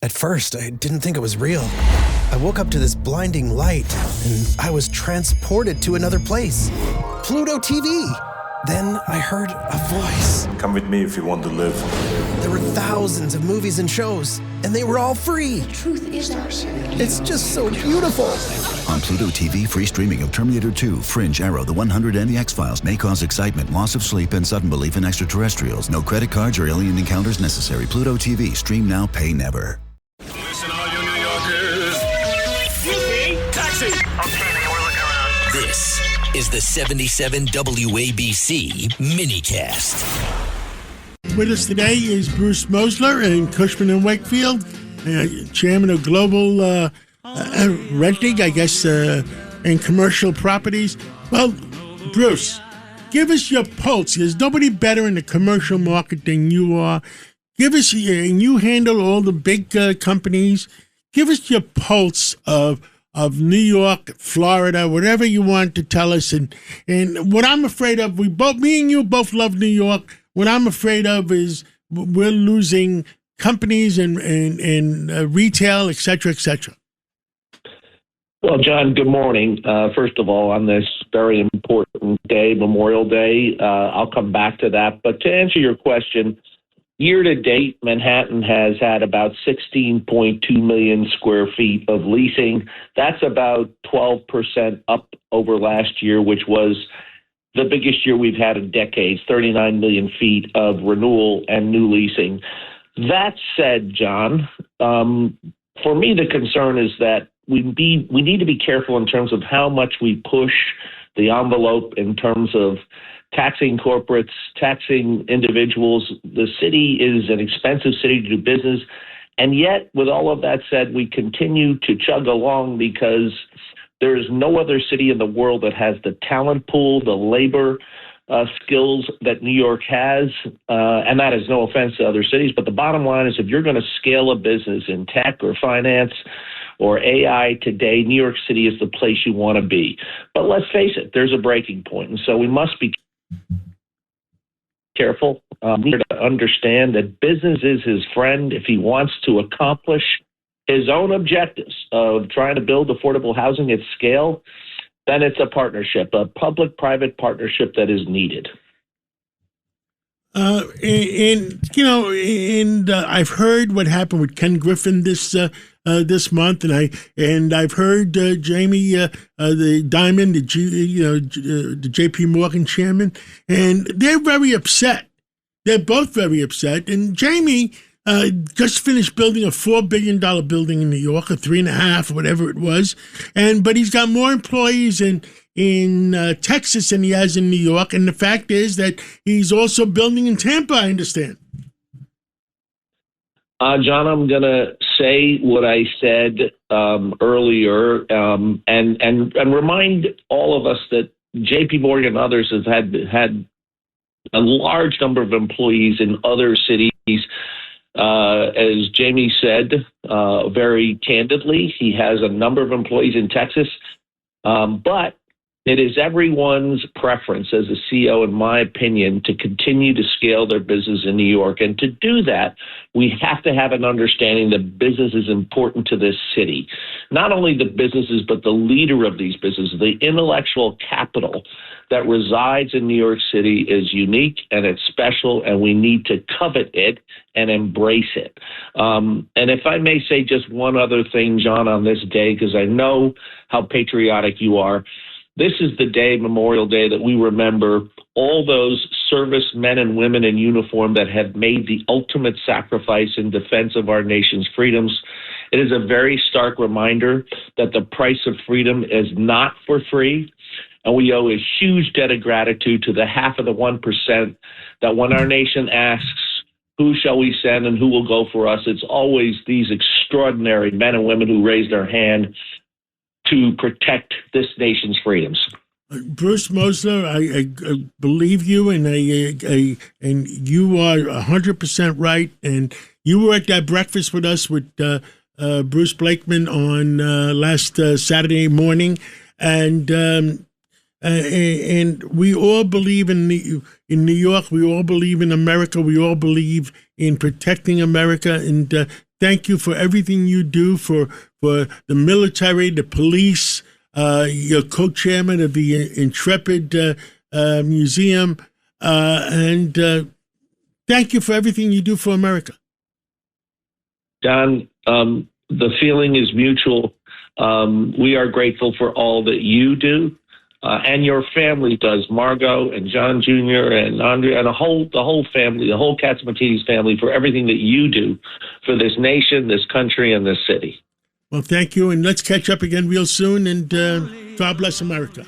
At first, I didn't think it was real. I woke up to this blinding light, and I was transported to another place. Pluto TV! Then I heard a voice. Come with me if you want to live. There were thousands of movies and shows, and they were all free. The truth is our city. It's just so beautiful. On Pluto TV, free streaming of Terminator 2, Fringe, Arrow, The 100, and The X-Files may cause excitement, loss of sleep, and sudden belief in extraterrestrials. No credit cards or alien encounters necessary. Pluto TV. Stream now, pay never. Listen, all you New Yorkers. Taxi! Okay, we're looking around. This is the 77 WABC minicast. With us today is Bruce Mosler and Cushman and Wakefield, chairman of Global Renting, I guess, and Commercial Properties. Well, Bruce, give us your pulse. There's nobody better in the commercial market than you are. Give us, and you handle all the big companies. Give us your pulse of New York, Florida, whatever you want to tell us. And what I'm afraid of, me and you both love New York. What I'm afraid of is we're losing companies and retail, et cetera, et cetera. Well, John, good morning. First of all, on this very important day, Memorial Day, I'll come back to that. But to answer your question, year to date, Manhattan has had about 16.2 million square feet of leasing. That's about 12% up over last year, which was the biggest year we've had in decades, 39 million feet of renewal and new leasing. That said, John, for me, the concern is that we need to be careful in terms of how much we push the envelope in terms of taxing corporates, taxing individuals. The city is an expensive city to do business. And yet, with all of that said, we continue to chug along because there is no other city in the world that has the talent pool, the labor skills that New York has. And that is no offense to other cities. But the bottom line is if you're going to scale a business in tech or finance or AI today, New York City is the place you want to be. But let's face it, there's a breaking point. And so we must be careful. We need to understand that business is his friend if he wants to accomplish his own objectives of trying to build affordable housing at scale. Then it's a partnership, a public-private partnership that is needed. I've heard what happened with Ken Griffin this month, and I've heard Jamie, the Diamond, the J.P. Morgan chairman, and they're very upset. They're both very upset. And Jamie just finished building a $4 billion building in New York, or $3.5 billion, whatever it was, but he's got more employees in Texas than he has in New York. And the fact is that he's also building in Tampa, I understand. John, I'm going to say what I said earlier and remind all of us that J.P. Morgan and others have had a large number of employees in other cities. As Jamie said, very candidly, he has a number of employees in Texas, but it is everyone's preference as a CEO, in my opinion, to continue to scale their business in New York. And to do that, we have to have an understanding that business is important to this city. Not only the businesses, but the leader of these businesses, the intellectual capital that resides in New York City is unique and it's special, and we need to covet it and embrace it. And if I may say just one other thing, John, on this day, because I know how patriotic you are, this is the day, Memorial Day, that we remember all those servicemen and women in uniform that have made the ultimate sacrifice in defense of our nation's freedoms. It is a very stark reminder that the price of freedom is not for free. And we owe a huge debt of gratitude to the half of the 1% that when our nation asks, who shall we send and who will go for us, it's always these extraordinary men and women who raise their hand to protect this nation's freedoms. Bruce Mosler, I believe you, and you are 100% right. And you were at that breakfast with us with Bruce Blakeman on last Saturday morning, and we all believe in New York. We all believe in America. We all believe in protecting America. And Thank you for everything you do for the military, the police. You're co-chairman of the Intrepid Museum, and thank you for everything you do for America. Don, the feeling is mutual. We are grateful for all that you do, and your family does. Margot and John Jr. and Andre and the whole family, the whole Katsimatidis family, for everything that you do for this nation, this country, and this city. Well, thank you, and let's catch up again real soon. And God bless America.